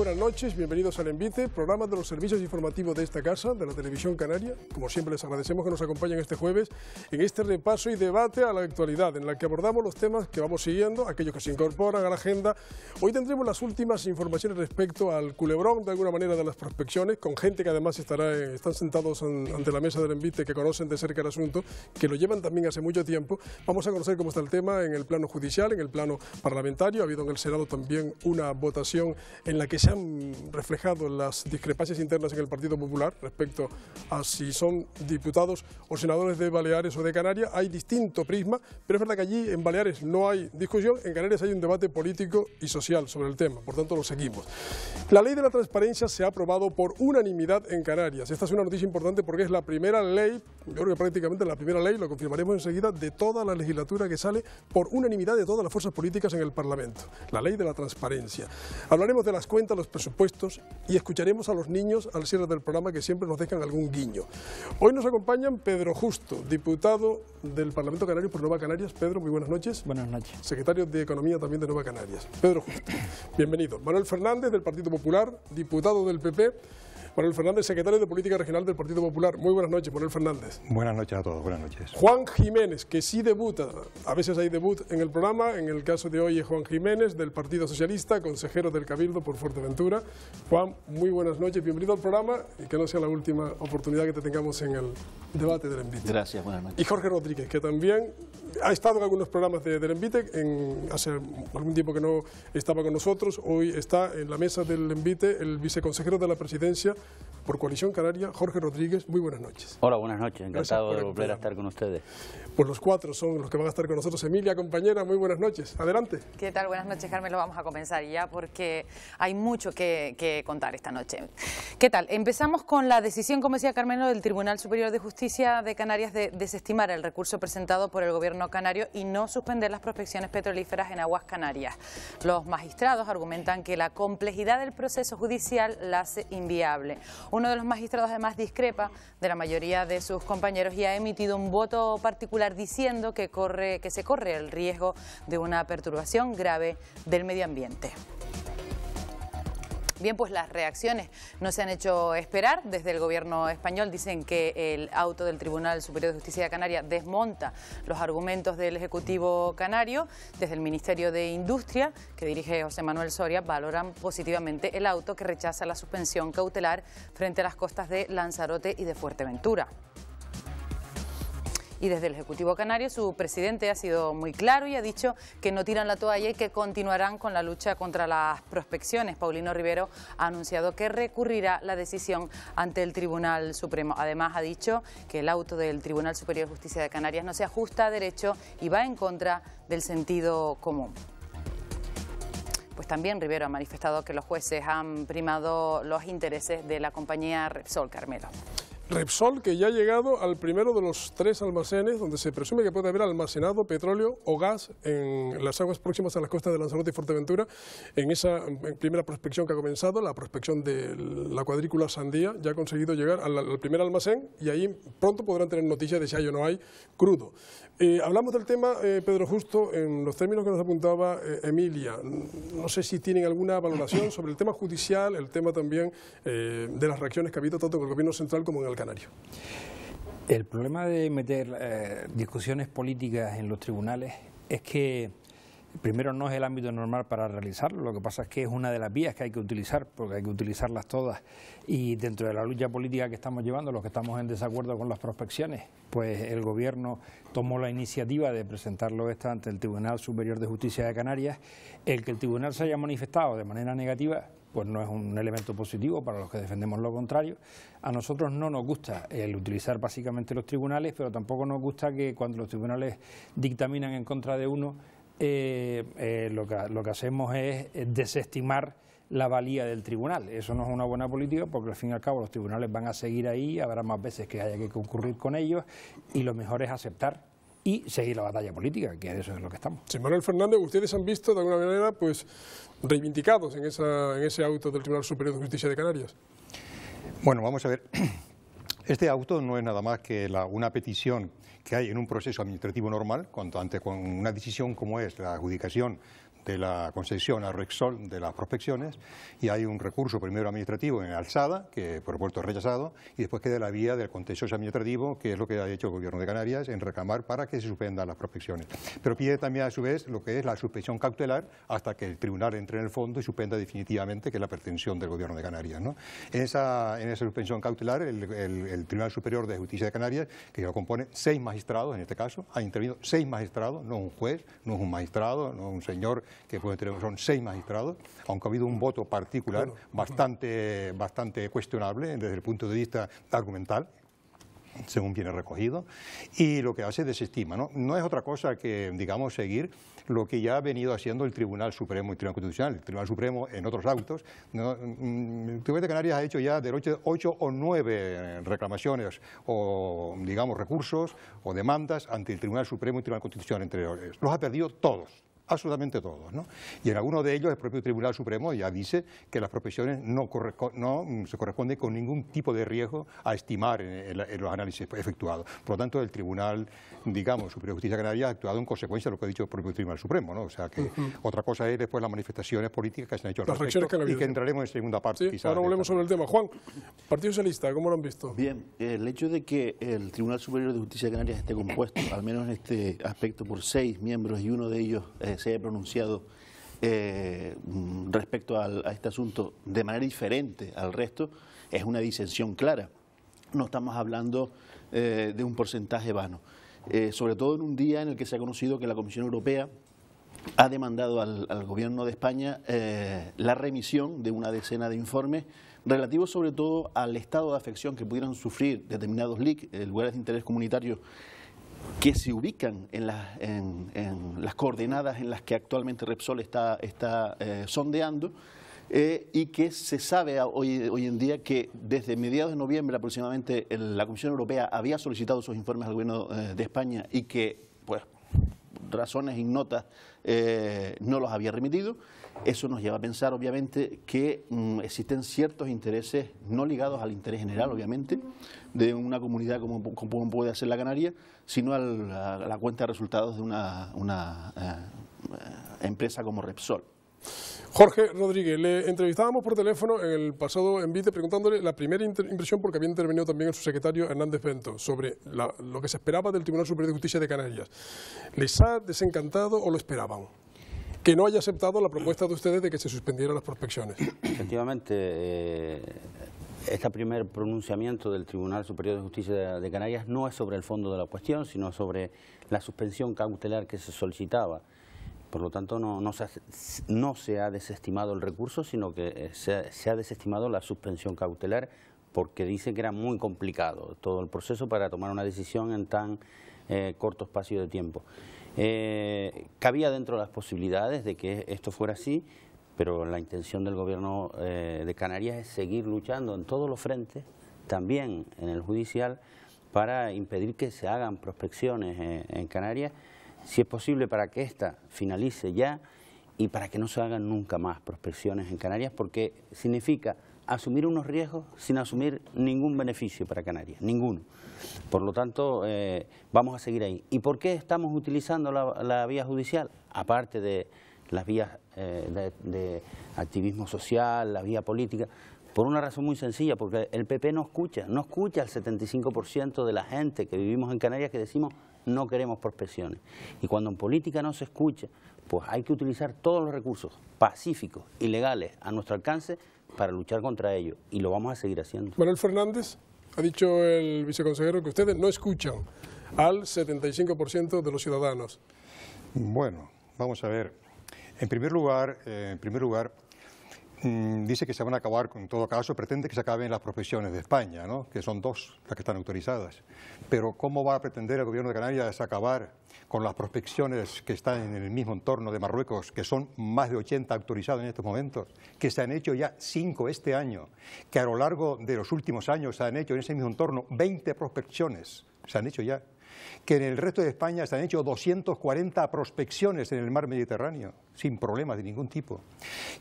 buenas noches, bienvenidos al Envite, programa de los servicios informativos de esta casa, de la Televisión Canaria. Como siempre les agradecemos que nos acompañen este jueves en este repaso y debate a la actualidad, en la que abordamos los temas que vamos siguiendo, aquellos que se incorporan a la agenda. Hoy tendremos las últimas informaciones respecto al culebrón, de alguna manera, de las prospecciones, con gente que además están sentados ante la mesa del Envite, que conocen de cerca el asunto, que lo llevan también hace mucho tiempo. Vamos a conocer cómo está el tema en el plano judicial, en el plano parlamentario. Ha habido en el Senado también una votación en la que se han reflejado las discrepancias internas en el Partido Popular respecto a si son diputados o senadores de Baleares o de Canarias. Hay distinto prisma, pero es verdad que allí en Baleares no hay discusión, en Canarias hay un debate político y social sobre el tema, por tanto lo seguimos. La ley de la transparencia se ha aprobado por unanimidad en Canarias. Esta es una noticia importante porque es la primera ley, yo creo que prácticamente la primera ley, lo confirmaremos enseguida, de toda la legislatura que sale por unanimidad de todas las fuerzas políticas en el Parlamento. La ley de la transparencia. Hablaremos de las cuentas, los presupuestos y escucharemos a los niños al cierre del programa, que siempre nos dejan algún guiño. Hoy nos acompañan Pedro Justo, diputado del Parlamento Canario por Nueva Canarias. Pedro, muy buenas noches. Buenas noches. Secretario de Economía también de Nueva Canarias. Pedro Justo, bienvenido. Manuel Fernández, del Partido Popular, diputado del PP. Manuel Fernández, secretario de Política Regional del Partido Popular. Muy buenas noches, Manuel Fernández. Buenas noches a todos, buenas noches. Juan Jiménez, que sí debuta, a veces hay debut en el programa, en el caso de hoy es Juan Jiménez, del Partido Socialista, consejero del Cabildo por Fuerteventura. Juan, muy buenas noches, bienvenido al programa y que no sea la última oportunidad que te tengamos en el debate del Envite. Gracias, buenas noches. Y Jorge Rodríguez, que también ha estado en algunos programas del Envite, hace algún tiempo que no estaba con nosotros, hoy está en la mesa del Envite el viceconsejero de la Presidencia por Coalición Canaria, Jorge Rodríguez. Muy buenas noches. Hola, buenas noches, encantado de volver a estar con ustedes. Pues los cuatro son los que van a estar con nosotros. Emilia, compañera, muy buenas noches. Adelante. ¿Qué tal? Buenas noches, Carmelo. Vamos a comenzar ya porque hay mucho que contar esta noche. ¿Qué tal? Empezamos con la decisión, como decía Carmelo, del Tribunal Superior de Justicia de Canarias de desestimar el recurso presentado por el Gobierno canario y no suspender las prospecciones petrolíferas en aguas canarias. Los magistrados argumentan que la complejidad del proceso judicial la hace inviable. Uno de los magistrados además discrepa de la mayoría de sus compañeros y ha emitido un voto particular diciendo que se corre el riesgo de una perturbación grave del medio ambiente. Bien, pues las reacciones no se han hecho esperar. Desde el Gobierno español dicen que el auto del Tribunal Superior de Justicia de Canarias desmonta los argumentos del Ejecutivo canario. Desde el Ministerio de Industria, que dirige José Manuel Soria, valoran positivamente el auto que rechaza la suspensión cautelar frente a las costas de Lanzarote y de Fuerteventura. Y desde el Ejecutivo canario su presidente ha sido muy claro y ha dicho que no tiran la toalla y que continuarán con la lucha contra las prospecciones. Paulino Rivero ha anunciado que recurrirá la decisión ante el Tribunal Supremo. Además ha dicho que el auto del Tribunal Superior de Justicia de Canarias no se ajusta a derecho y va en contra del sentido común. Pues también Rivero ha manifestado que los jueces han primado los intereses de la compañía Repsol. Carmelo. Repsol, que ya ha llegado al primero de los 3 almacenes donde se presume que puede haber almacenado petróleo o gas en las aguas próximas a las costas de Lanzarote y Fuerteventura. En esa primera prospección que ha comenzado, la prospección de la cuadrícula Sandía, ya ha conseguido llegar al primer almacén y ahí pronto podrán tener noticias de si hay o no hay crudo. Hablamos del tema, Pedro Justo, en los términos que nos apuntaba Emilia. No sé si tienen alguna valoración sobre el tema judicial, el tema también de las reacciones que ha habido tanto en el Gobierno central como en el canario. El problema de meter discusiones políticas en los tribunales es que primero no es el ámbito normal para realizarlo, lo que pasa es que es una de las vías que hay que utilizar, porque hay que utilizarlas todas, y dentro de la lucha política que estamos llevando, los que estamos en desacuerdo con las prospecciones, pues el Gobierno tomó la iniciativa de presentarlo ante el Tribunal Superior de Justicia de Canarias. El que el tribunal se haya manifestado de manera negativa pues no es un elemento positivo para los que defendemos lo contrario. A nosotros no nos gusta el utilizar básicamente los tribunales, pero tampoco nos gusta que cuando los tribunales dictaminan en contra de uno, lo que hacemos es desestimar la valía del tribunal. Eso no es una buena política porque al fin y al cabo los tribunales van a seguir ahí, habrá más veces que haya que concurrir con ellos y lo mejor es aceptar y seguir la batalla política, que eso es lo que estamos. Sí, Manuel Fernández, ustedes han visto de alguna manera pues reivindicados en ese auto del Tribunal Superior de Justicia de Canarias. Bueno, vamos a ver. Este auto no es nada más que una petición que hay en un proceso administrativo normal, cuando ante con una decisión como es la adjudicación de la concesión a Repsol de las prospecciones, y hay un recurso primero administrativo en alzada, que por supuesto es rechazado, y después queda la vía del contencioso administrativo, que es lo que ha hecho el Gobierno de Canarias en reclamar para que se suspendan las prospecciones. Pero pide también a su vez lo que es la suspensión cautelar hasta que el tribunal entre en el fondo y suspenda definitivamente, que es la pretensión del Gobierno de Canarias, ¿no? En esa suspensión cautelar, el Tribunal Superior de Justicia de Canarias, que lo compone 6 magistrados en este caso, ha intervenido 6 magistrados, no un juez, no es un magistrado, no un señor que puede tener, son 6 magistrados, aunque ha habido un voto particular bastante cuestionable desde el punto de vista argumental, según viene recogido, y lo que hace es desestima, ¿no? No es otra cosa que, digamos, seguir lo que ya ha venido haciendo el Tribunal Supremo y el Tribunal Constitucional. El Tribunal Supremo en otros autos, ¿no? El Tribunal de Canarias ha hecho ya de 8 o 9 reclamaciones o, digamos, recursos o demandas ante el Tribunal Supremo y el Tribunal Constitucional, entre ellos. Los ha perdido todos. Absolutamente todos, ¿no? Y en algunos de ellos el propio Tribunal Supremo ya dice que las prospecciones no se corresponden con ningún tipo de riesgo a estimar en los análisis efectuados. Por lo tanto, el Tribunal, digamos, Superior de Justicia de Canarias ha actuado en consecuencia de lo que ha dicho el propio Tribunal Supremo, ¿no? O sea que otra cosa es después las manifestaciones políticas que se han hecho al respecto y que entraremos en segunda parte. Sí, quizás. Ahora volvemos sobre el tema. Juan, Partido Socialista, ¿cómo lo han visto? Bien, el hecho de que el Tribunal Superior de Justicia de Canarias esté compuesto, al menos en este aspecto, por 6 miembros y uno de ellos se haya pronunciado respecto a este asunto de manera diferente al resto, es una disensión clara. No estamos hablando de un porcentaje vano, sobre todo en un día en el que se ha conocido que la Comisión Europea ha demandado al Gobierno de España la remisión de una decena de informes relativos sobre todo al estado de afección que pudieran sufrir determinados LIC, lugares de interés comunitario, que se ubican en las coordenadas en las que actualmente Repsol está sondeando, y que se sabe hoy en día que desde mediados de noviembre aproximadamente la Comisión Europea había solicitado esos informes al Gobierno de España y que, pues, razones ignotas no los había remitido. Eso nos lleva a pensar, obviamente, que existen ciertos intereses no ligados al interés general, obviamente, de una comunidad como puede ser la Canaria, sino a la cuenta de resultados de una empresa como Repsol. Jorge Rodríguez, le entrevistábamos por teléfono en el pasado envite preguntándole la primera impresión, porque había intervenido también el subsecretario Hernández Bento, sobre lo que se esperaba del Tribunal Superior de Justicia de Canarias. ¿Les ha desencantado o lo esperaban? Que no haya aceptado la propuesta de ustedes de que se suspendieran las prospecciones. Efectivamente, este primer pronunciamiento del Tribunal Superior de Justicia de Canarias no es sobre el fondo de la cuestión, sino sobre la suspensión cautelar que se solicitaba. Por lo tanto, no se ha desestimado el recurso, sino que se ha desestimado la suspensión cautelar, porque dice que era muy complicado todo el proceso para tomar una decisión en tan corto espacio de tiempo. Cabía dentro de las posibilidades de que esto fuera así, pero la intención del Gobierno de Canarias es seguir luchando en todos los frentes, también en el judicial, para impedir que se hagan prospecciones en Canarias, si es posible para que ésta finalice ya y para que no se hagan nunca más prospecciones en Canarias, porque significa asumir unos riesgos sin asumir ningún beneficio para Canarias, ninguno. Por lo tanto, vamos a seguir ahí. ¿Y por qué estamos utilizando la vía judicial? Aparte de las vías de activismo social, la vía política, por una razón muy sencilla, porque el PP no escucha al 75% de la gente que vivimos en Canarias que decimos no queremos prospecciones. Y cuando en política no se escucha, pues hay que utilizar todos los recursos pacíficos y legales a nuestro alcance para luchar contra ello, y lo vamos a seguir haciendo. Manuel Fernández, ha dicho el viceconsejero que ustedes no escuchan al 75% de los ciudadanos. Bueno, vamos a ver. En primer lugar, dice que se van a acabar, en todo caso, pretende que se acaben las prospecciones de España, ¿no? Que son 2 las que están autorizadas. Pero ¿cómo va a pretender el Gobierno de Canarias acabar con las prospecciones que están en el mismo entorno de Marruecos, que son más de 80 autorizadas en estos momentos, que se han hecho ya 5 este año, que a lo largo de los últimos años se han hecho en ese mismo entorno 20 prospecciones, se han hecho ya? que en el resto de España se han hecho 240 prospecciones en el mar Mediterráneo, sin problemas de ningún tipo,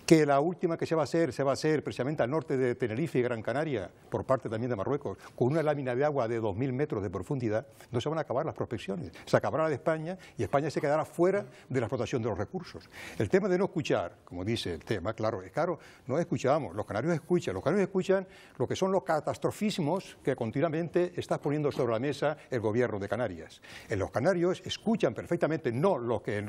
que la última que se va a hacer precisamente al norte de Tenerife y Gran Canaria, por parte también de Marruecos, con una lámina de agua de 2.000 metros de profundidad, no se van a acabar las prospecciones, se acabará la de España y España se quedará fuera de la explotación de los recursos. El tema de no escuchar, como dice el tema, claro, no escuchamos, los canarios escuchan lo que son los catastrofismos que continuamente está poniendo sobre la mesa el gobierno de Canarias. Los canarios escuchan perfectamente, no los que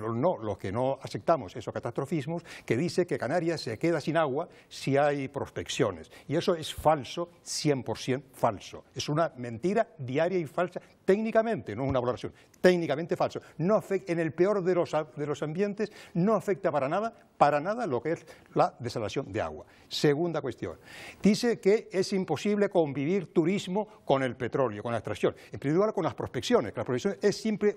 no aceptamos esos catastrofismos, que dice que Canarias se queda sin agua si hay prospecciones. Y eso es falso, 100% falso. Es una mentira diaria y falsa, técnicamente, no una valoración, técnicamente falso. No afecta, en el peor de los ambientes, no afecta para nada lo que es la desalación de agua. Segunda cuestión, dice que es imposible convivir turismo con el petróleo, con la extracción. En primer lugar, con las prospecciones, que la prospección es simple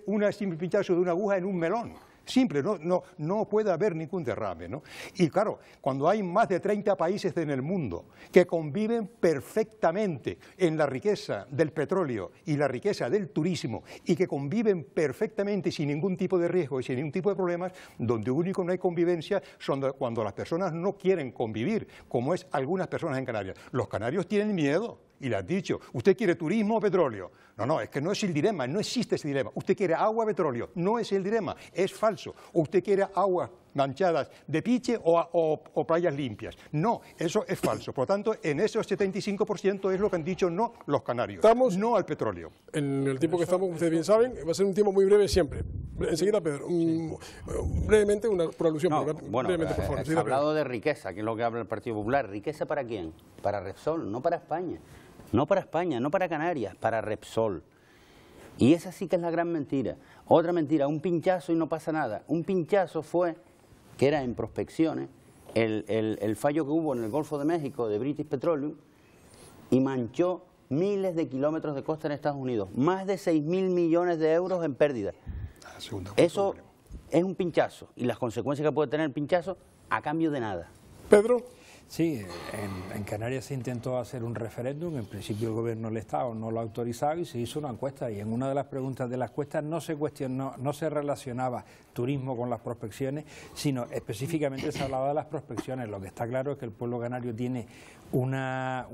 pinchazo de una aguja en un melón. Simple, no puede haber ningún derrame, ¿no? Y claro, cuando hay más de 30 países en el mundo que conviven perfectamente en la riqueza del petróleo y la riqueza del turismo y que conviven perfectamente sin ningún tipo de riesgo y sin ningún tipo de problemas, donde único no hay convivencia son cuando las personas no quieren convivir, como es algunas personas en Canarias. Los canarios tienen miedo. Y le has dicho, ¿usted quiere turismo o petróleo? No, es que no es el dilema, no existe ese dilema. ¿Usted quiere agua o petróleo? No es el dilema, es falso. ¿O usted quiere aguas manchadas de piche o playas limpias? No, eso es falso. Por lo tanto, en esos 75% es lo que han dicho no los canarios, no al petróleo. En el tiempo que estamos, ustedes bien saben, va a ser un tiempo muy breve siempre. Enseguida, Pedro, brevemente, por alusión. Brevemente, por favor. Se ha hablado de riqueza, que es lo que habla el Partido Popular. ¿Riqueza para quién? Para Repsol, no para España. No para España, no para Canarias, para Repsol. Y esa sí que es la gran mentira. Otra mentira, un pinchazo y no pasa nada. Un pinchazo fue, que era en prospecciones, el fallo que hubo en el Golfo de México de British Petroleum y manchó miles de kilómetros de costa en Estados Unidos. Más de 6.000 millones de euros en pérdida. Eso es un pinchazo y las consecuencias que puede tener el pinchazo a cambio de nada. Pedro. Sí, en Canarias se intentó hacer un referéndum, en principio el gobierno del Estado no lo ha autorizado y se hizo una encuesta y en una de las preguntas de la encuesta no se relacionaba turismo con las prospecciones, sino específicamente se hablaba de las prospecciones. Lo que está claro es que el pueblo canario tiene una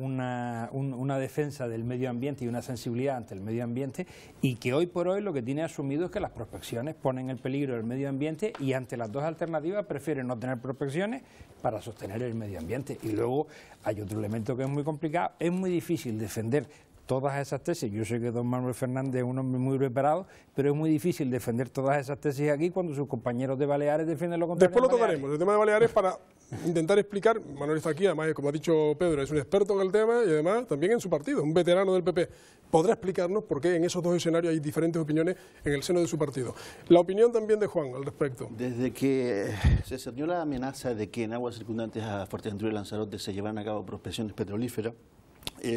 defensa del medio ambiente y una sensibilidad ante el medio ambiente y que hoy por hoy lo que tiene asumido es que las prospecciones ponen en peligro el medio ambiente y ante las dos alternativas prefieren no tener prospecciones para sostener el medio ambiente. Y luego hay otro elemento que es muy complicado, es muy difícil defender todas esas tesis. Yo sé que don Manuel Fernández es un hombre muy preparado, pero es muy difícil defender todas esas tesis aquí cuando sus compañeros de Baleares defienden lo contrario. Después lo tocaremos, el tema de Baleares, para intentar explicar. Manuel está aquí, además, como ha dicho Pedro, es un experto en el tema y además también en su partido, un veterano del PP. Podrá explicarnos por qué en esos dos escenarios hay diferentes opiniones en el seno de su partido. La opinión también de Juan al respecto. Desde que se cernió la amenaza de que en aguas circundantes a Fuerteventura y Lanzarote se llevaran a cabo prospecciones petrolíferas,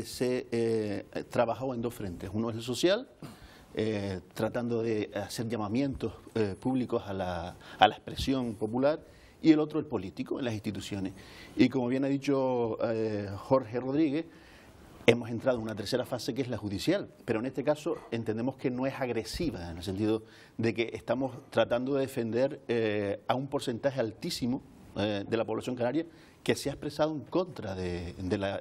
se trabajó en dos frentes. Uno es el social, tratando de hacer llamamientos públicos a la expresión popular, y el otro el político, en las instituciones. Y como bien ha dicho Jorge Rodríguez, hemos entrado en una tercera fase que es la judicial, pero en este caso entendemos que no es agresiva, en el sentido de que estamos tratando de defender a un porcentaje altísimo de la población canaria que se ha expresado en contra de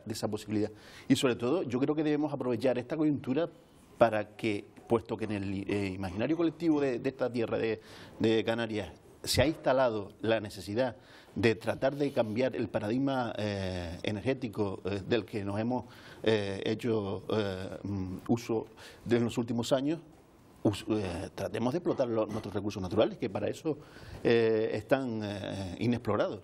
esa posibilidad. Y sobre todo, yo creo que debemos aprovechar esta coyuntura para que, puesto que en el imaginario colectivo de esta tierra de Canarias se ha instalado la necesidad de tratar de cambiar el paradigma energético del que nos hemos hecho uso en los últimos años, tratemos de explotar nuestros recursos naturales, que para eso están inexplorados.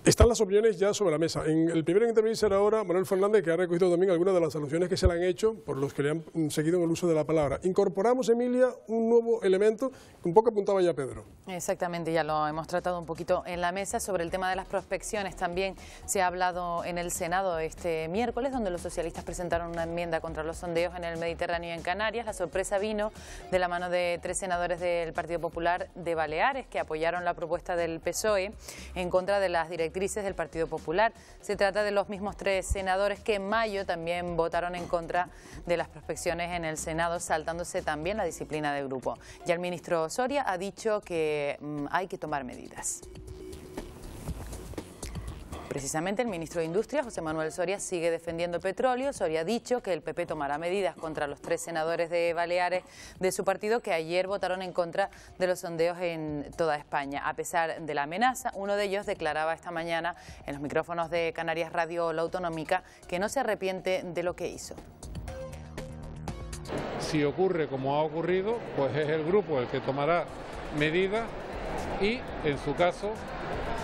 Están las opiniones ya sobre la mesa. El primero en intervenir será ahora Manuel Fernández, que ha recogido también algunas de las alusiones que se le han hecho por los que le han seguido en el uso de la palabra. Incorporamos, Emilia, un nuevo elemento que un poco apuntaba ya Pedro. Exactamente, ya lo hemos tratado un poquito en la mesa. Sobre el tema de las prospecciones también se ha hablado en el Senado este miércoles, donde los socialistas presentaron una enmienda contra los sondeos en el Mediterráneo y en Canarias. La sorpresa vino de la mano de 3 senadores del Partido Popular de Baleares, que apoyaron la propuesta del PSOE. en contra de las directrices del Partido Popular. Se trata de los mismos 3 senadores que en mayo también votaron en contra de las prospecciones en el Senado, saltándose también la disciplina del grupo. Ya el ministro Soria ha dicho que hay que tomar medidas. Precisamente el ministro de Industria, José Manuel Soria, sigue defendiendo el petróleo. Soria ha dicho que el PP tomará medidas contra los 3 senadores de Baleares de su partido que ayer votaron en contra de los sondeos en toda España. A pesar de la amenaza, uno de ellos declaraba esta mañana en los micrófonos de Canarias Radio La Autonómica que no se arrepiente de lo que hizo. Si ocurre como ha ocurrido, pues es el grupo el que tomará medidas y, en su caso,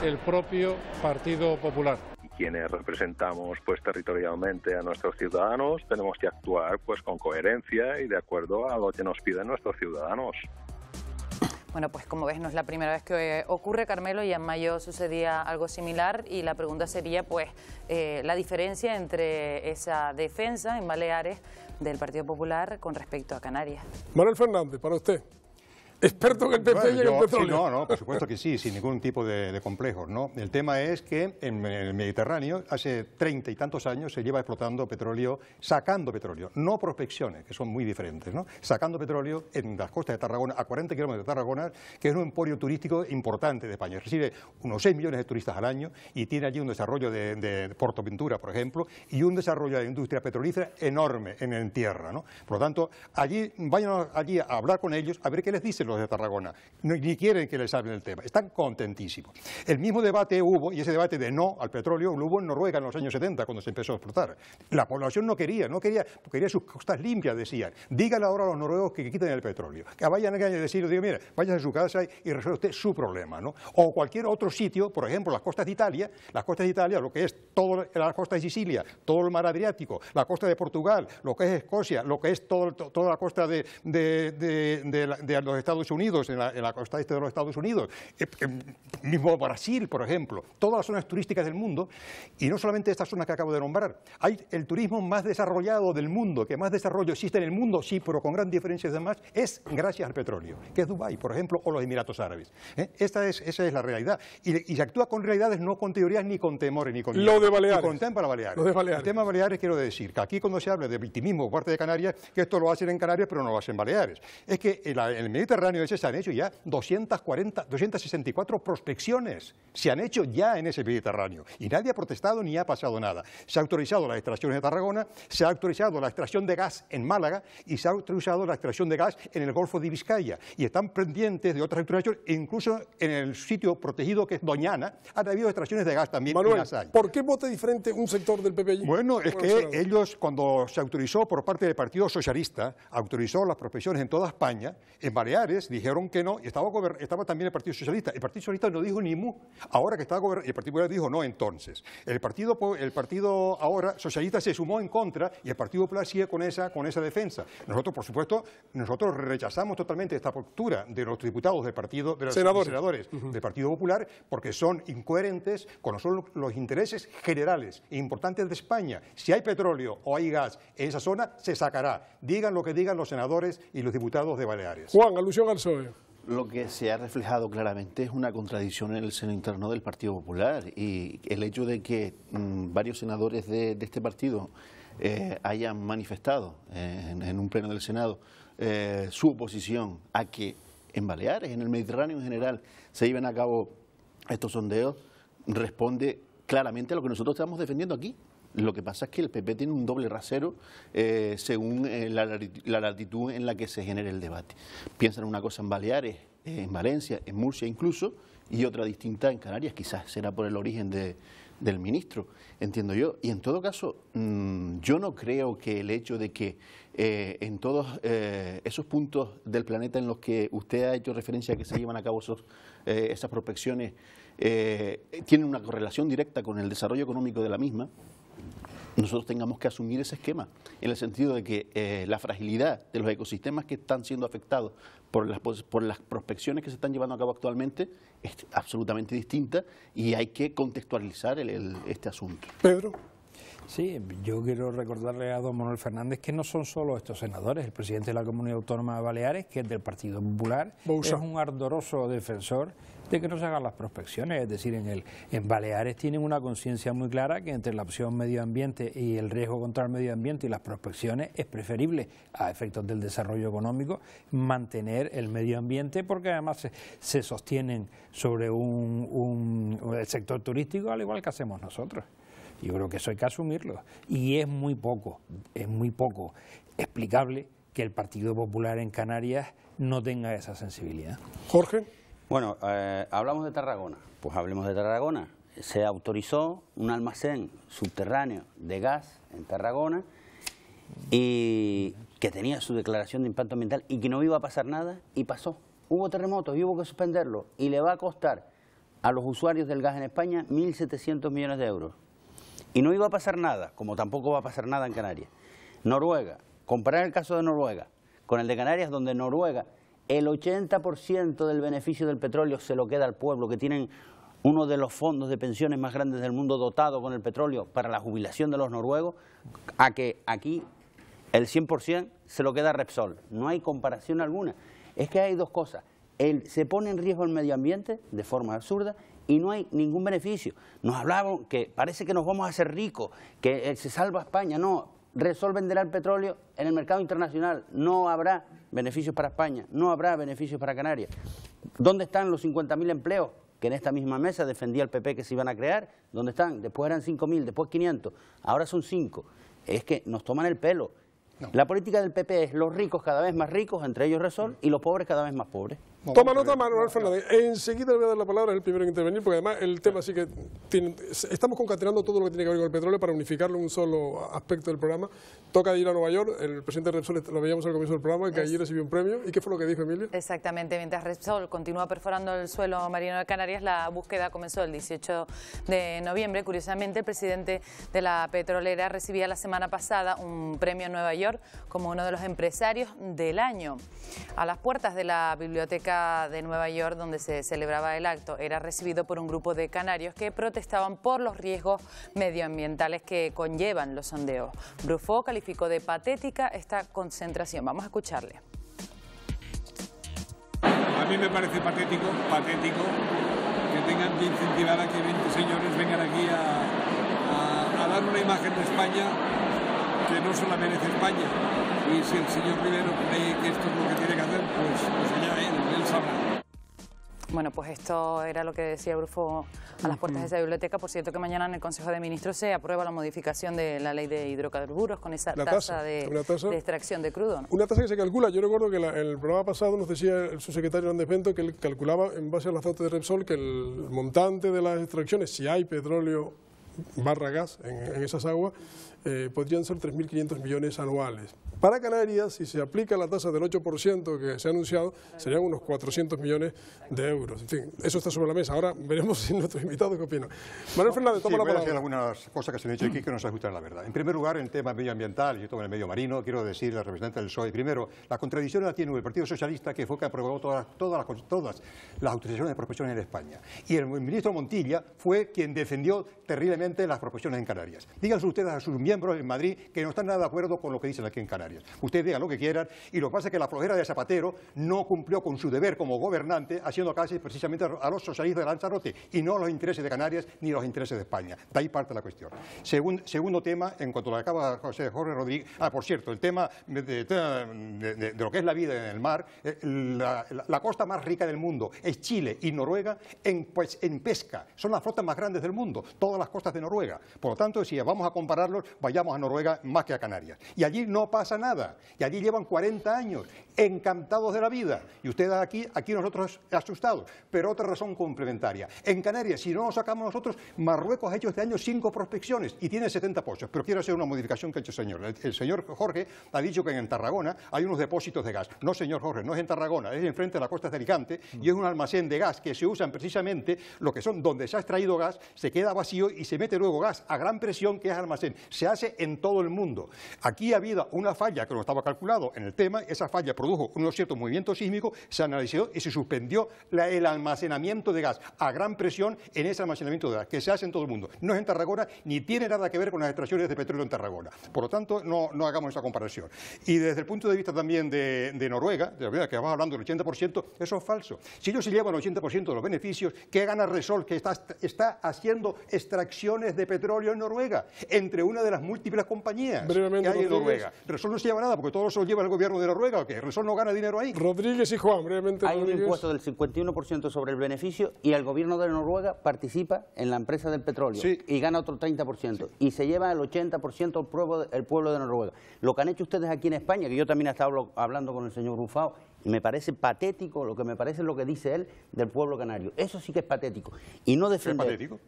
el propio Partido Popular. Quienes representamos pues territorialmente a nuestros ciudadanos tenemos que actuar pues con coherencia y de acuerdo a lo que nos piden nuestros ciudadanos. Bueno, pues como ves, no es la primera vez que ocurre, Carmelo, y en mayo sucedía algo similar y la pregunta sería pues la diferencia entre esa defensa en Baleares del Partido Popular con respecto a Canarias. Manuel Fernández, para usted. Experto en el PP y en el petróleo. Sí, no, por supuesto que sí, sin ningún tipo de complejos, ¿no? El tema es que en el Mediterráneo hace 30 y tantos años se lleva explotando petróleo, sacando petróleo, no prospecciones, que son muy diferentes, ¿no? Sacando petróleo en las costas de Tarragona, a 40 kilómetros de Tarragona, que es un emporio turístico importante de España. Recibe unos 6 millones de turistas al año y tiene allí un desarrollo de Portoventura, por ejemplo, y un desarrollo de industria petrolífera enorme en tierra, ¿no? Por lo tanto, vayan allí a hablar con ellos, a ver qué les dicen los de Tarragona, ni quieren que les hablen del tema, están contentísimos. El mismo debate hubo, y ese debate de no al petróleo, lo hubo en Noruega en los años 70, cuando se empezó a explotar. La población no quería, porque quería sus costas limpias, decían. Díganle ahora a los noruegos que quiten el petróleo, que vayan a decir, mira, vayan a su casa y resuelva usted su problema, ¿no? O cualquier otro sitio, por ejemplo, las costas de Italia, lo que es toda la costa de Sicilia, todo el mar Adriático, la costa de Portugal, lo que es Escocia, lo que es toda la costa de los Estados Unidos, en la costa este de los Estados Unidos, mismo Brasil, por ejemplo, todas las zonas turísticas del mundo, y no solamente esta zona que acabo de nombrar, hay el turismo más desarrollado del mundo, que más desarrollo existe en el mundo, sí, pero con gran diferencia además, es gracias al petróleo, que es Dubái, por ejemplo, o los Emiratos Árabes. Esa es la realidad, y se actúa con realidades, no con teorías, ni con temores, ni con miedo. Lo de Baleares. Y con tema Baleares. Lo de Baleares. El tema Baleares, quiero decir, que aquí cuando se habla de victimismo por parte de Canarias, que esto lo hacen en Canarias, pero no lo hacen en Baleares. Es que en el Mediterráneo ese se han hecho ya 264 prospecciones. Se han hecho ya en ese Mediterráneo. Y nadie ha protestado ni ha pasado nada. Se ha autorizado las extracciones de Tarragona, se ha autorizado la extracción de gas en Málaga y se ha autorizado la extracción de gas en el Golfo de Vizcaya. Y están pendientes de otras extracciones, incluso en el sitio protegido que es Doñana, han habido extracciones de gas también. Manuel, en las hay. ¿por qué vota diferente un sector del PP allí? Bueno, es que ellos, cuando se autorizó por parte del Partido Socialista, autorizó las prospecciones en toda España, en Baleares dijeron que no, y estaba también el Partido Socialista. El Partido Socialista no dijo ni mu. Ahora que estaba gobernando, el Partido Popular dijo no entonces. El partido ahora socialista se sumó en contra y el Partido Popular sigue con esa defensa. Nosotros, por supuesto, rechazamos totalmente esta postura de los diputados del partido, de los senadores del Partido Popular, porque son incoherentes con los intereses generales e importantes de España. Si hay petróleo o hay gas en esa zona, se sacará. Digan lo que digan los senadores y los diputados de Baleares. Juan, alusión al PSOE. Lo que se ha reflejado claramente es una contradicción en el seno interno del Partido Popular, y el hecho de que varios senadores de este partido hayan manifestado en un pleno del Senado su oposición a que en Baleares, en el Mediterráneo en general, se lleven a cabo estos sondeos, responde claramente a lo que nosotros estamos defendiendo aquí. Lo que pasa es que el PP tiene un doble rasero según la latitud en la que se genere el debate. Piensan una cosa en Baleares, en Valencia, en Murcia incluso, y otra distinta en Canarias. Quizás será por el origen del ministro, entiendo yo. Y en todo caso, yo no creo que el hecho de que en todos esos puntos del planeta en los que usted ha hecho referencia a que se llevan a cabo esas prospecciones tienen una correlación directa con el desarrollo económico de la misma, nosotros tengamos que asumir ese esquema, en el sentido de que la fragilidad de los ecosistemas que están siendo afectados por las prospecciones que se están llevando a cabo actualmente es absolutamente distinta y hay que contextualizar este asunto. Pedro. Sí, yo quiero recordarle a don Manuel Fernández que no son solo estos senadores. El presidente de la Comunidad Autónoma de Baleares, que es del Partido Popular, es un ardoroso defensor de que no se hagan las prospecciones. Es decir, en Baleares tienen una conciencia muy clara que entre la opción medio ambiente y el riesgo contra el medio ambiente y las prospecciones es preferible, a efectos del desarrollo económico, mantener el medio ambiente, porque además se sostienen sobre el sector turístico, al igual que hacemos nosotros. Yo creo que eso hay que asumirlo, y es muy poco explicable que el Partido Popular en Canarias no tenga esa sensibilidad. Jorge. Bueno, hablamos de Tarragona, pues hablemos de Tarragona. Se autorizó un almacén subterráneo de gas en Tarragona y que tenía su declaración de impacto ambiental y que no iba a pasar nada, y pasó. Hubo terremotos y hubo que suspenderlo, y le va a costar a los usuarios del gas en España 1.700 millones de euros. Y no iba a pasar nada, como tampoco va a pasar nada en Canarias. Noruega, comparar el caso de Noruega con el de Canarias, donde Noruega el 80% del beneficio del petróleo se lo queda al pueblo, que tienen uno de los fondos de pensiones más grandes del mundo dotado con el petróleo para la jubilación de los noruegos, a que aquí el 100% se lo queda a Repsol. No hay comparación alguna. Es que hay dos cosas. Se pone en riesgo el medio ambiente de forma absurda y no hay ningún beneficio. Nos hablaban que parece que nos vamos a hacer ricos, que se salva España. No, Repsol venderá el petróleo en el mercado internacional. No habrá beneficios para España, no habrá beneficios para Canarias. ¿Dónde están los 50.000 empleos que en esta misma mesa defendía el PP que se iban a crear? ¿Dónde están? Después eran 5.000, después 500, ahora son 5. Es que nos toman el pelo. No. La política del PP es los ricos cada vez más ricos, entre ellos Repsol, y los pobres cada vez más pobres. Toma nota, Manuel Fernández. Enseguida le voy a dar la palabra, es el primero en intervenir, porque además el tema sí que estamos concatenando todo lo que tiene que ver con el petróleo para unificarlo en un solo aspecto del programa. Toca ir a Nueva York, el presidente de Repsol, lo veíamos al comienzo del programa, que allí recibió un premio. ¿Y qué fue lo que dijo Emilia? Exactamente, mientras Repsol continúa perforando el suelo marino de Canarias, la búsqueda comenzó el 18 de noviembre. Curiosamente, el presidente de la petrolera recibía la semana pasada un premio en Nueva York como uno de los empresarios del año. A las puertas de la biblioteca de Nueva York, donde se celebraba el acto, era recibido por un grupo de canarios que protestaban por los riesgos medioambientales que conllevan los sondeos. Brufó calificó de patética esta concentración. Vamos a escucharle. A mí me parece patético que tengan que incentivar a que 20 señores vengan aquí a dar una imagen de España que no se la merece España. Y si el señor Rivero cree que esto es lo que tiene que hacer, pues allá él sabrá. Bueno, pues esto era lo que decía Brufó a las puertas de esa biblioteca. Por cierto, que mañana en el Consejo de Ministros se aprueba la modificación de la ley de hidrocarburos con esa tasa de extracción de crudo, ¿no? Una tasa que se calcula. Yo recuerdo que en el programa pasado nos decía el subsecretario Hernández Bento que él calculaba en base a las datos de Repsol que el montante de las extracciones, si hay petróleo barra gas en esas aguas, podrían ser 3.500 millones anuales. Para Canarias, si se aplica la tasa del 8% que se ha anunciado, serían unos 400 millones de euros. En fin, eso está sobre la mesa. Ahora veremos si nuestros invitados qué opinan. Manuel Fernández, toma la palabra. Voy a decir algunas cosas que se han dicho aquí que no se ajustan a la verdad. En primer lugar, en el tema medioambiental y todo en el medio marino, quiero decir al representante del PSOE, primero, la contradicción la tiene el Partido Socialista, que fue que aprobó todas las autorizaciones de prospecciones en España. Y el ministro Montilla fue quien defendió terriblemente las prospecciones en Canarias. Díganse ustedes a sus miembros en Madrid que no están nada de acuerdo con lo que dicen aquí en Canarias. Ustedes digan lo que quieran, y lo que pasa es que la flojera de Zapatero no cumplió con su deber como gobernante, haciendo caso precisamente a los socialistas de Lanzarote, y no a los intereses de Canarias ni a los intereses de España. De ahí parte la cuestión. Segundo tema, en cuanto a lo que acaba Jorge Rodríguez, por cierto, el tema de lo que es la vida en el mar, la costa más rica del mundo es Chile y Noruega en pesca. Son las flotas más grandes del mundo, todas las costas de Noruega. Por lo tanto, si vamos a compararlos, vayamos a Noruega más que a Canarias. Y allí no pasa nada. Y allí llevan 40 años encantados de la vida. Y ustedes aquí nosotros asustados. Pero otra razón complementaria. En Canarias, si no lo sacamos nosotros, Marruecos ha hecho este año 5 prospecciones y tiene 70 pozos. Pero quiero hacer una modificación que ha hecho el señor. El señor Jorge ha dicho que en Tarragona hay unos depósitos de gas. No, señor Jorge, no es en Tarragona, es enfrente de la costa de Alicante y es un almacén de gas que se usan precisamente lo que son donde se ha extraído gas, se queda vacío y se mete luego gas a gran presión, que es almacén. Se ha hace en todo el mundo. Aquí ha habido una falla que no estaba calculado en el tema, esa falla produjo unos ciertos movimientos sísmicos, se analizó y se suspendió el almacenamiento de gas a gran presión en ese almacenamiento de gas, que se hace en todo el mundo. No es en Tarragona, ni tiene nada que ver con las extracciones de petróleo en Tarragona. Por lo tanto, no hagamos esa comparación. Y desde el punto de vista también de Noruega, que vamos hablando del 80%, eso es falso. Si ellos se llevan el 80% de los beneficios, ¿qué gana Repsol, que está haciendo extracciones de petróleo en Noruega, entre una de las múltiples compañías que hay en Noruega? Repsol no se lleva nada, porque todo eso lo lleva el gobierno de Noruega, ¿o qué? Repsol no gana dinero ahí. Rodríguez y Juan, brevemente. Hay un impuesto del 51% sobre el beneficio y el gobierno de Noruega participa en la empresa del petróleo y gana otro 30%. Y se lleva el 80% el pueblo de Noruega. Lo que han hecho ustedes aquí en España, que yo también he estado hablando con el señor Rufao, y me parece patético lo que dice él del pueblo canario. Eso sí que es patético. Y no defender... ¿Es patético?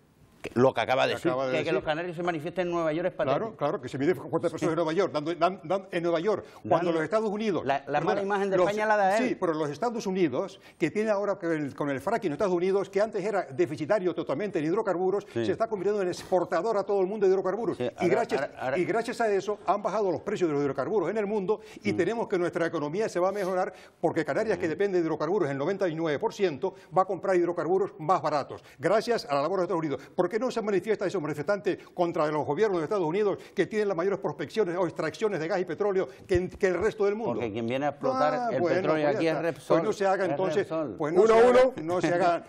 Lo que acaba de decir, que los canarios se manifiesten en Nueva York es patético. Claro, que se mide cuántas personas en Nueva York, en Nueva York, cuando los Estados Unidos... La mala imagen de España la da él. Sí, pero los Estados Unidos, que tiene ahora con el fracking en Estados Unidos, que antes era deficitario totalmente en hidrocarburos, se está convirtiendo en exportador a todo el mundo de hidrocarburos. Sí, y gracias a eso han bajado los precios de los hidrocarburos en el mundo y tenemos que nuestra economía se va a mejorar porque Canarias, que depende de hidrocarburos el 99%, va a comprar hidrocarburos más baratos, gracias a la labor de Estados Unidos. ¿Por qué no se manifiesta esos manifestantes contra los gobiernos de Estados Unidos que tienen las mayores prospecciones o extracciones de gas y petróleo que el resto del mundo? Porque quien viene a explotar el petróleo aquí es Repsol. Pues no se haga entonces, no se hagan,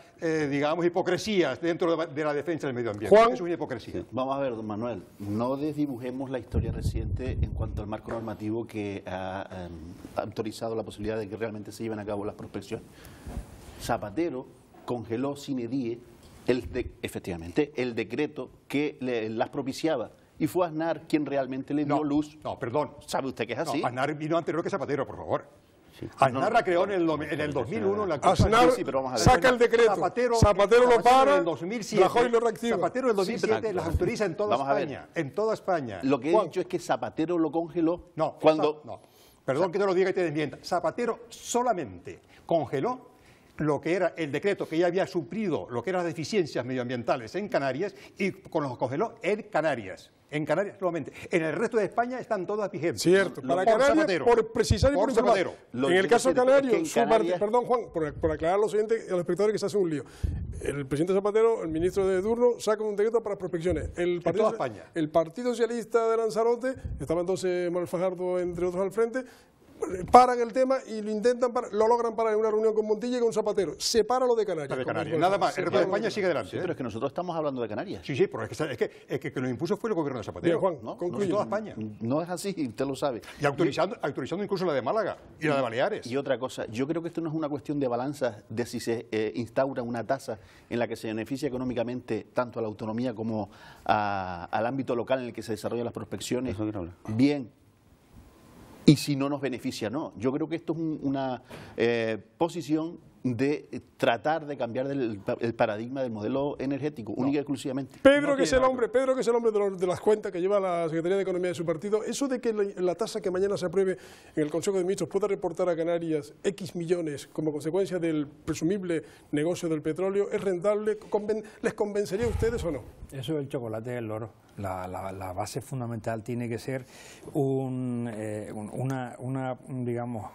digamos, hipocresías dentro de la defensa del medio ambiente. Juan, eso es una hipocresía. Vamos a ver, don Manuel, no desdibujemos la historia reciente en cuanto al marco normativo que ha autorizado la posibilidad de que realmente se lleven a cabo las prospecciones. Zapatero congeló sine die efectivamente el decreto que las propiciaba. Y fue Aznar quien realmente le dio luz. No, perdón. ¿Sabe usted que es así? Aznar vino anterior que Zapatero, por favor. Sí. Aznar la creó en el 2001. Aznar saca el decreto. Zapatero lo para, en el 2007. Rajoy lo reactiva. Zapatero en el 2007 las autoriza en toda España. En toda España. Lo que he dicho es que Zapatero lo congeló Perdón que te lo diga y te desmienta. Zapatero solamente congeló lo que era el decreto que ya había suplido lo que eran las deficiencias medioambientales en Canarias y los congeló en Canarias. En Canarias solamente. En el resto de España están todas vigentes. Cierto. Para Canarias, por precisar y por informar. En el caso canario, perdón Juan, por aclarar a los oyentes y a los espectadores que se hace un lío. El presidente Zapatero, el ministro de turno, saca un decreto para prospecciones. En toda España. El Partido Socialista de Lanzarote, estaba entonces Manuel Fajardo entre otros al frente, paran el tema y lo logran parar en una reunión con Montilla y con Zapatero. Separa lo de Canarias. Nada más. El resto de España sigue adelante. Sí, pero es que nosotros estamos hablando de Canarias. Sí, pero es que lo impuso fue el gobierno de Zapatero. Bien, Juan, no toda España. No es así, usted lo sabe. Y autorizando incluso la de Málaga y la de Baleares. Y otra cosa, yo creo que esto no es una cuestión de balanza de si se instaura una tasa en la que se beneficia económicamente tanto a la autonomía como al ámbito local en el que se desarrollan las prospecciones. Bien. Y si no nos beneficia, no. Yo creo que esto es una posición de tratar de cambiar el paradigma del modelo energético, única y exclusivamente. Pedro, que es el hombre de las cuentas que lleva la Secretaría de Economía de su partido, eso de que la tasa que mañana se apruebe en el Consejo de Ministros pueda reportar a Canarias X millones como consecuencia del presumible negocio del petróleo, ¿es rentable? ¿Les convencería a ustedes o no? Eso es el chocolate del loro. La base fundamental tiene que ser digamos,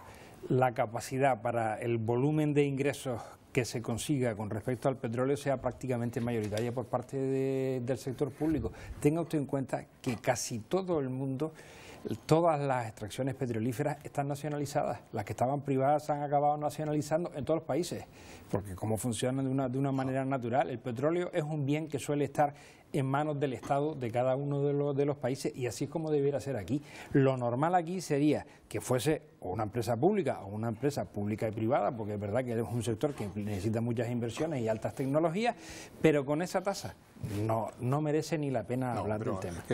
la capacidad para el volumen de ingresos que se consiga con respecto al petróleo sea prácticamente mayoritaria por parte del sector público. Tenga usted en cuenta que casi todo el mundo, todas las extracciones petrolíferas están nacionalizadas. Las que estaban privadas se han acabado nacionalizando en todos los países, porque como funciona de una manera natural, el petróleo es un bien que suele estar en manos del Estado de cada uno de los países y así es como debiera ser aquí. Lo normal aquí sería que fuese una empresa pública o una empresa pública y privada, porque es verdad que es un sector que necesita muchas inversiones y altas tecnologías, pero con esa tasa no merece ni la pena hablar del tema.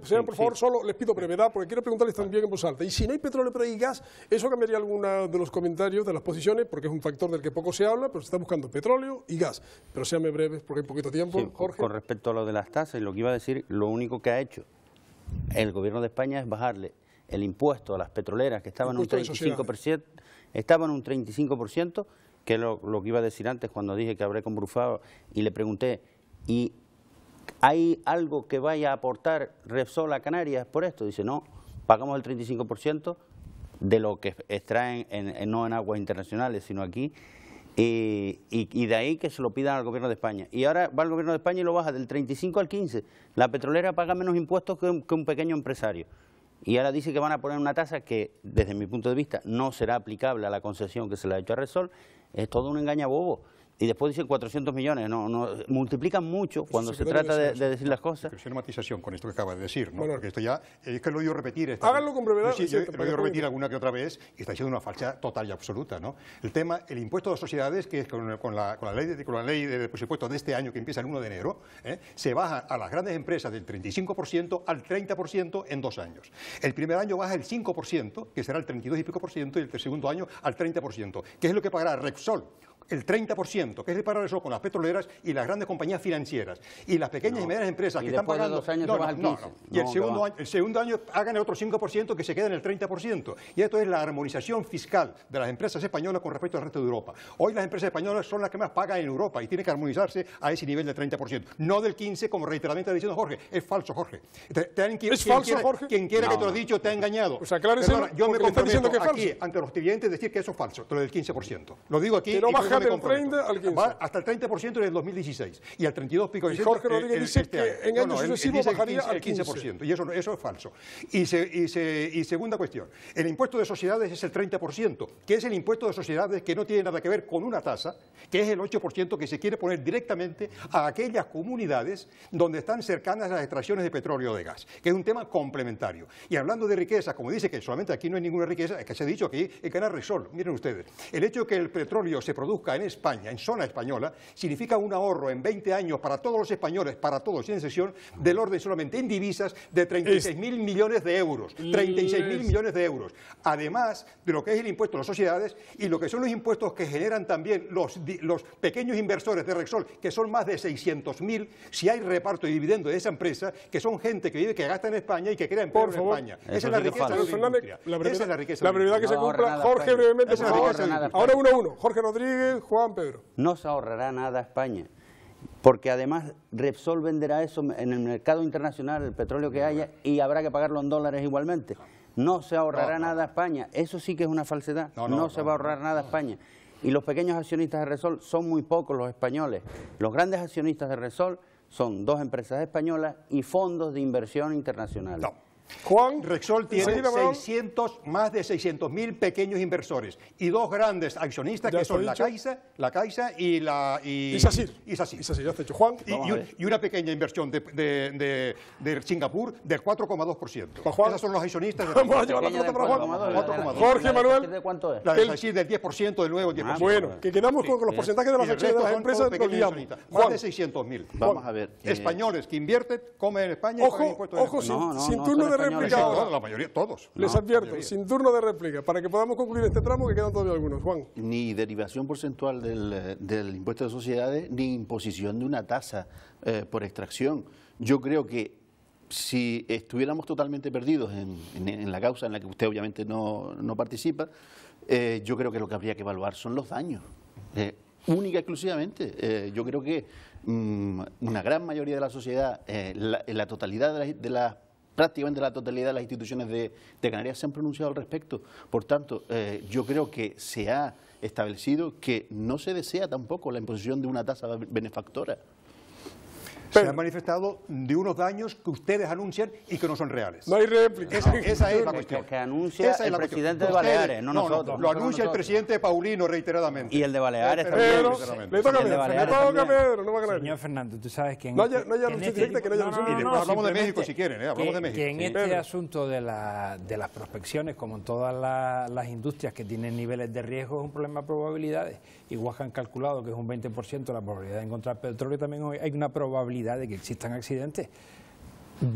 Sean, por favor, solo les pido brevedad, porque quiero preguntarles también en voz alta. Y si no hay petróleo pero hay gas, ¿eso cambiaría alguna de los comentarios, de las posiciones? Porque es un factor del que poco se habla, pero se está buscando petróleo y gas. Pero seanme breves, porque hay poquito tiempo. Sí, Jorge. Con respecto a lo de las tasas, y lo que iba a decir, lo único que ha hecho el gobierno de España es bajarle el impuesto a las petroleras, que estaban en un 35%, que es lo que iba a decir antes cuando dije que hablé con Brufao y le pregunté, ¿y ¿hay algo que vaya a aportar Repsol a Canarias por esto? Dice, no, pagamos el 35% de lo que extraen no en aguas internacionales, sino aquí, y de ahí que se lo pidan al Gobierno de España. Y ahora va el Gobierno de España y lo baja del 35 al 15. La petrolera paga menos impuestos que un pequeño empresario. Y ahora dice que van a poner una tasa que, desde mi punto de vista, no será aplicable a la concesión que se le ha hecho a Repsol. Es todo un engañabobo. Y después dicen 400 millones, multiplican mucho cuando se trata de decir las cosas. Pero es matización con esto que acaba de decir, ¿no? Bueno, porque esto ya, es que lo he oído repetir. Háganlo con brevedad. Sí, lo he oído repetir alguna que otra vez y está siendo una falsedad total y absoluta, ¿no? El impuesto de sociedades, que es con la ley de presupuesto de este año que empieza el 1 de enero, se baja a las grandes empresas del 35% al 30% en 2 años. El primer año baja el 5%, que será el 32 y pico por ciento, y el segundo año al 30%, que es lo que pagará Repsol. El 30%, que es el parar eso con las petroleras y las grandes compañías financieras. Y las pequeñas y medianas empresas que están pagando... Y el segundo año hagan el otro 5% que se queda en el 30%. Y esto es la armonización fiscal de las empresas españolas con respecto al resto de Europa. Hoy las empresas españolas son las que más pagan en Europa y tienen que armonizarse a ese nivel del 30%. No del 15%, como reiteradamente está diciendo Jorge. Es falso, Jorge. ¿Es falso, Jorge? Quien quiera que te lo ha dicho te ha engañado. O sea, claro, yo me comprometo aquí, ante los clientes, decir que eso es falso, lo del 15%. Lo digo aquí... Del 30 al 15. Va hasta el 30% en el 2016 y al 32 pico de Jorge Rodríguez dice que en años sucesivos bajaría al 15%. Y eso es falso. Y segunda cuestión, el impuesto de sociedades es el 30%, que es el impuesto de sociedades que no tiene nada que ver con una tasa, que es el 8% que se quiere poner directamente a aquellas comunidades donde están cercanas a las extracciones de petróleo o de gas, que es un tema complementario. Y hablando de riqueza, como dice que solamente aquí no hay ninguna riqueza, es que se ha dicho que en Canal Repsol, miren ustedes, el hecho de que el petróleo se produzca en España, en zona española, significa un ahorro en 20 años para todos los españoles, para todos sin excepción, del orden solamente en divisas de 36.000 millones de euros. 36.000 millones de euros. Además de lo que es el impuesto a las sociedades y lo que son los impuestos que generan también los pequeños inversores de Repsol, que son más de 600.000, si hay reparto y dividendo de esa empresa, que son gente que vive, que gasta en España y que crea empleo en España. Esa es la riqueza de la industria. Esa es la riqueza. La brevedad que se cumpla. Jorge, brevemente, por favor. Ahora 1-1. Jorge Rodríguez, Juan Pedro. No se ahorrará nada España, porque además Repsol venderá eso en el mercado internacional, el petróleo que haya, y habrá que pagarlo en dólares igualmente. No se ahorrará nada España, eso sí que es una falsedad, no se va a ahorrar nada España. Y los pequeños accionistas de Repsol son muy pocos los españoles. Los grandes accionistas de Repsol son 2 empresas españolas y fondos de inversión internacionales. Juan, Repsol tiene más de 600.000 pequeños inversores y 2 grandes accionistas que son la Caixa y SACIR. Ya has hecho. Juan. Y una pequeña inversión de Singapur del 4,2%. Esos son los accionistas. Vamos a llevar la pelota para Juan. 4,2. Jorge Manuel. ¿De cuánto es? La de SACIR del 10%, del nuevo 10%. Bueno, que quedamos con los porcentajes de las acciones de las empresas. Más de 600.000. Vamos a ver. Españoles que invierten, comen en España y pagan impuestos en España. Ojo, sin turno de réplica ahora. La mayoría, todos. Les advierto, sin turno de réplica, para que podamos concluir este tramo, que quedan todavía algunos. Juan. Ni derivación porcentual del impuesto de sociedades, ni imposición de una tasa por extracción. Yo creo que si estuviéramos totalmente perdidos en la causa en la que usted obviamente no participa, yo creo que lo que habría que evaluar son los daños. Única y exclusivamente. Yo creo que una gran mayoría de la sociedad, la totalidad prácticamente la totalidad de las instituciones de Canarias se han pronunciado al respecto. Por tanto, yo creo que se ha establecido que no se desea tampoco la imposición de una tasa benefactora. Se han manifestado de unos daños que ustedes anuncian y que no son reales. No hay réplica. Esa es la cuestión. Que anuncia el presidente de Baleares, no nosotros. Lo anuncia el presidente Paulino reiteradamente. Y el de Baleares también. Le toca a Pedro, no va a ganar. Señor Fernando, tú sabes que... No haya anuncia directa, que no haya anuncia directa. Hablamos de México si quieren, hablamos de México. Que en este asunto de las prospecciones, como en todas las industrias que tienen niveles de riesgo, es un problema de probabilidades. Igual que han calculado que es un 20% la probabilidad de encontrar petróleo, también hay una probabilidad de que existan accidentes.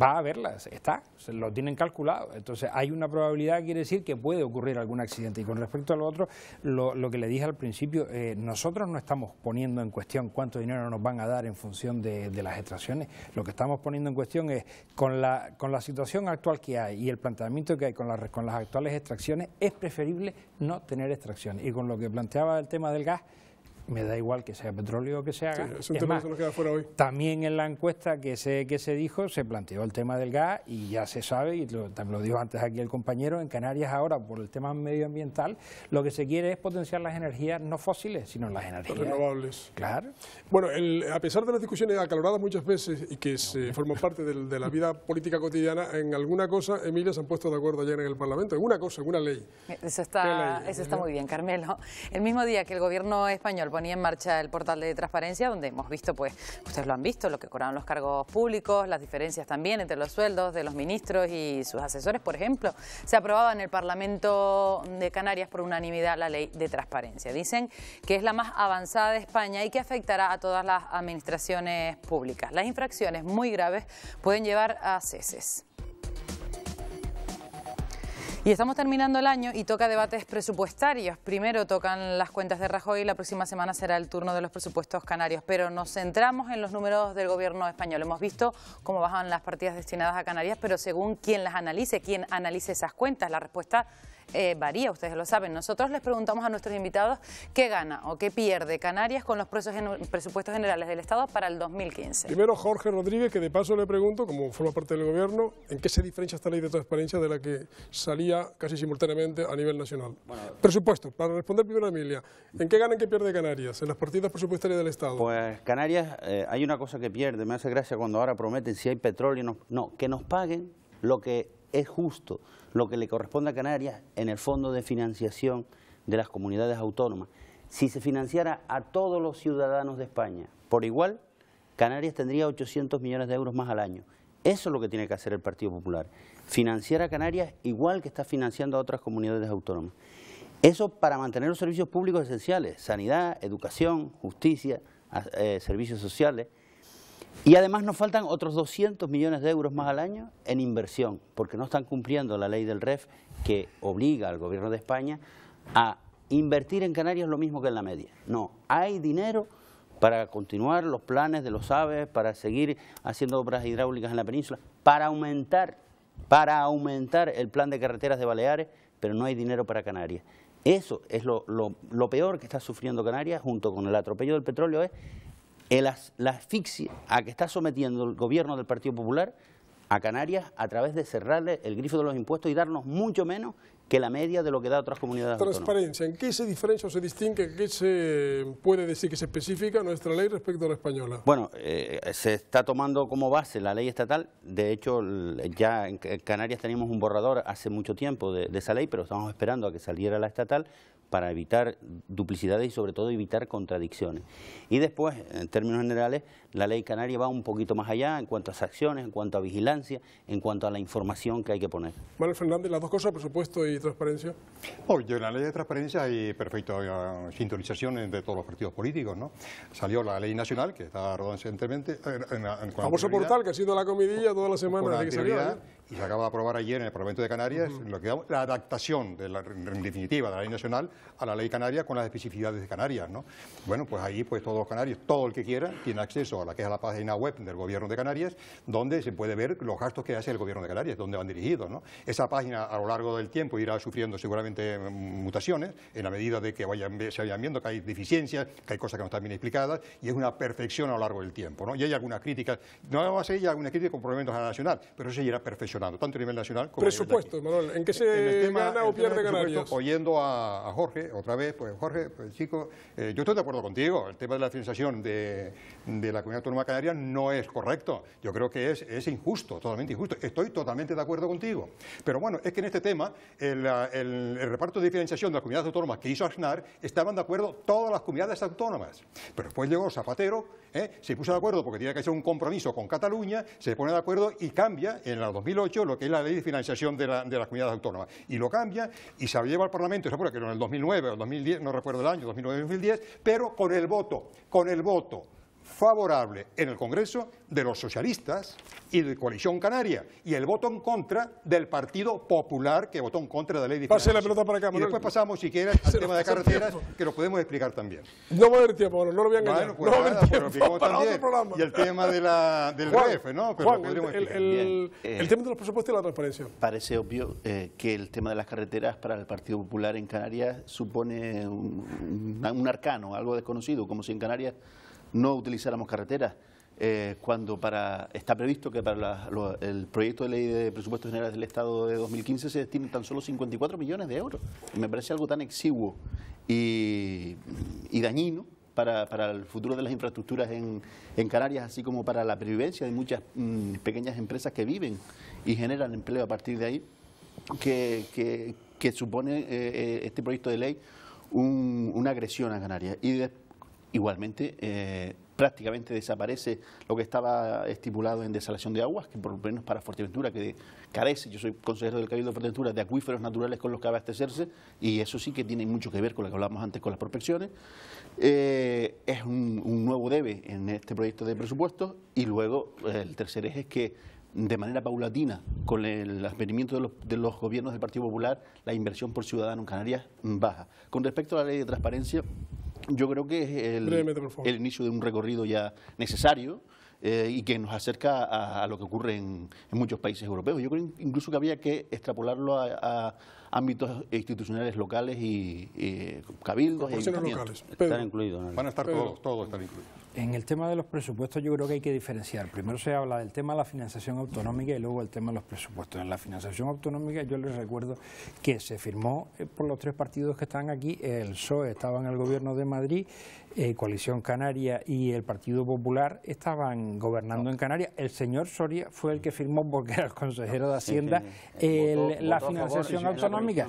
Va a haberlas, se lo tienen calculado. Entonces hay una probabilidad, quiere decir que puede ocurrir algún accidente. Y con respecto a lo otro, lo que le dije al principio, nosotros no estamos poniendo en cuestión cuánto dinero nos van a dar en función de las extracciones. Lo que estamos poniendo en cuestión es, con la situación actual que hay y el planteamiento que hay con las actuales extracciones, es preferible no tener extracciones. Y con lo que planteaba el tema del gas, me da igual que sea petróleo o que se haga. Sí, es un tema que se nos queda fuera hoy. También en la encuesta que se dijo se planteó el tema del gas y ya se sabe, y también lo dijo antes aquí el compañero, en Canarias ahora por el tema medioambiental lo que se quiere es potenciar las energías no fósiles, sino las energías renovables. Claro. Bueno, a pesar de las discusiones acaloradas muchas veces y que forman parte de la vida política cotidiana, en alguna cosa, Emilia, se han puesto de acuerdo ayer en el Parlamento, en una cosa, en una ley. Eso está muy bien, Carmelo. El mismo día que el gobierno español ponía en marcha el portal de transparencia, donde hemos visto, pues, ustedes lo han visto, lo que cobraban los cargos públicos, las diferencias también entre los sueldos de los ministros y sus asesores, por ejemplo, se aprobaba en el Parlamento de Canarias por unanimidad la ley de transparencia. Dicen que es la más avanzada de España y que afectará a todas las administraciones públicas. Las infracciones muy graves pueden llevar a ceses. Y estamos terminando el año y toca debates presupuestarios. Primero tocan las cuentas de Rajoy y la próxima semana será el turno de los presupuestos canarios. Pero nos centramos en los números del gobierno español. Hemos visto cómo bajan las partidas destinadas a Canarias, pero según quién las analice, quién analice esas cuentas, la respuesta varía, ustedes lo saben. Nosotros les preguntamos a nuestros invitados qué gana o qué pierde Canarias con los presupuestos generales del Estado para el 2015. Primero Jorge Rodríguez, que de paso le pregunto, como forma parte del gobierno, ¿en qué se diferencia esta ley de transparencia de la que salía casi simultáneamente a nivel nacional? Bueno, presupuesto, para responder primero a Emilia, ¿en qué gana y qué pierde Canarias en las partidas presupuestarias del Estado? Pues Canarias, hay una cosa que pierde, me hace gracia cuando ahora prometen si hay petróleo, no, que nos paguen lo que es justo, lo que le corresponde a Canarias en el fondo de financiación de las comunidades autónomas. Si se financiara a todos los ciudadanos de España por igual, Canarias tendría 800 millones de euros más al año. Eso es lo que tiene que hacer el Partido Popular, financiar a Canarias igual que está financiando a otras comunidades autónomas. Eso para mantener los servicios públicos esenciales, sanidad, educación, justicia, servicios sociales. Y además nos faltan otros 200 millones de euros más al año en inversión, porque no están cumpliendo la ley del REF que obliga al gobierno de España a invertir en Canarias lo mismo que en la media. No, hay dinero para continuar los planes de los AVE, para seguir haciendo obras hidráulicas en la península, para aumentar el plan de carreteras de Baleares, pero no hay dinero para Canarias. Eso es lo peor que está sufriendo Canarias, junto con el atropello del petróleo, es la asfixia a que está sometiendo el gobierno del Partido Popular a Canarias a través de cerrarle el grifo de los impuestos y darnos mucho menos que la media de lo que da a otras comunidades autónomas. Transparencia, ¿en qué se diferencia o se distingue, en qué se puede decir que se especifica nuestra ley respecto a la española? Bueno, se está tomando como base la ley estatal. De hecho, ya en Canarias teníamos un borrador hace mucho tiempo de esa ley, pero estamos esperando a que saliera la estatal para evitar duplicidades y sobre todo evitar contradicciones. Y después, en términos generales, la ley canaria va un poquito más allá en cuanto a sanciones, en cuanto a vigilancia, en cuanto a la información que hay que poner. Manuel Fernández, las dos cosas, presupuesto y transparencia. Yo en la ley de transparencia hay perfecta sintonización entre todos los partidos políticos, ¿no? Salió la ley nacional, que está rodando recientemente. Famoso portal que ha sido la comidilla toda la semana de que salió. Y se acaba de aprobar ayer en el Parlamento de Canarias lo que la adaptación en definitiva de la ley nacional a la ley canaria con las especificidades de Canarias, ¿no? Bueno, pues ahí pues todos los canarios, todo el que quiera, tiene acceso a la que es la página web del Gobierno de Canarias, donde se puede ver los gastos que hace el Gobierno de Canarias, dónde van dirigidos, ¿no? Esa página a lo largo del tiempo irá sufriendo seguramente mutaciones, en la medida de que se vayan viendo que hay deficiencias, que hay cosas que no están bien explicadas, y es una perfección a lo largo del tiempo, ¿no? Y hay algunas críticas, no va a ser ya alguna crítica con problemas a la nacional, pero eso se irá perfeccionando, tanto a nivel nacional como presupuesto, Manuel, ¿en qué se gana o pierde Canarias? Oyendo a Jorge, otra vez, pues Jorge, pues chico, yo estoy de acuerdo contigo, el tema de la financiación de la Comunidad Autónoma Canaria no es correcto, yo creo que es injusto, totalmente injusto, estoy totalmente de acuerdo contigo, pero bueno, es que en este tema, el reparto de financiación de las comunidades autónomas que hizo Aznar, estaban de acuerdo todas las comunidades autónomas, pero después llegó Zapatero, se puso de acuerdo porque tenía que hacer un compromiso con Cataluña, se pone de acuerdo y cambia en el 2008 lo que es la ley de financiación de las comunidades autónomas, y lo cambia y se lleva al Parlamento, se acuerda que en el 2009 o 2010, no recuerdo el año, 2009-2010, pero con el voto favorable en el Congreso de los socialistas y de Coalición Canaria, y el voto en contra del Partido Popular, que votó en contra de la ley de Pase la pelota para acá, y Manuel. después pasamos, si quieres, al tema de carreteras, que lo podemos explicar también. No va a haber tiempo, no lo voy a engañar. Bueno, pues no va a nada, haber pues lo tiempo explicamos para también. otro programa. Y el tema de del Juan, REF, ¿no? Pero Juan, lo podremos explicar. el tema de los presupuestos y la transparencia. Parece obvio que el tema de las carreteras para el Partido Popular en Canarias supone un arcano, algo desconocido, como si en Canarias no utilizáramos carreteras. Cuando está previsto que para el proyecto de ley de presupuestos generales del Estado de 2015 se destinen tan solo 54 millones de euros. Y me parece algo tan exiguo y dañino para el futuro de las infraestructuras en Canarias, así como para la pervivencia de muchas pequeñas empresas que viven y generan empleo a partir de ahí, que supone este proyecto de ley una agresión a Canarias. Y igualmente prácticamente desaparece lo que estaba estipulado en desalación de aguas, que por lo menos para Fuerteventura, que carece, yo soy consejero del Cabildo de Fuerteventura, de acuíferos naturales con los que abastecerse, y eso sí que tiene mucho que ver con lo que hablábamos antes con las prospecciones. Es un nuevo debe en este proyecto de presupuestos, y luego el tercer eje es que de manera paulatina, con el advenimiento de los gobiernos del Partido Popular, la inversión por ciudadano en Canarias baja. Con respecto a la ley de transparencia, yo creo que es el inicio de un recorrido ya necesario y que nos acerca a lo que ocurre en muchos países europeos. Yo creo incluso que había que extrapolarlo a ámbitos institucionales locales y cabildos. Locales. Están incluidos, ¿no? Van a estar todos están incluidos. En el tema de los presupuestos yo creo que hay que diferenciar. Primero se habla del tema de la financiación autonómica y luego el tema de los presupuestos. En la financiación autonómica yo les recuerdo que se firmó por los tres partidos que están aquí. El PSOE estaba en el gobierno de Madrid, Coalición Canaria y el Partido Popular estaban gobernando en Canarias. El señor Soria fue el que firmó, porque era el consejero de Hacienda, la financiación autonómica.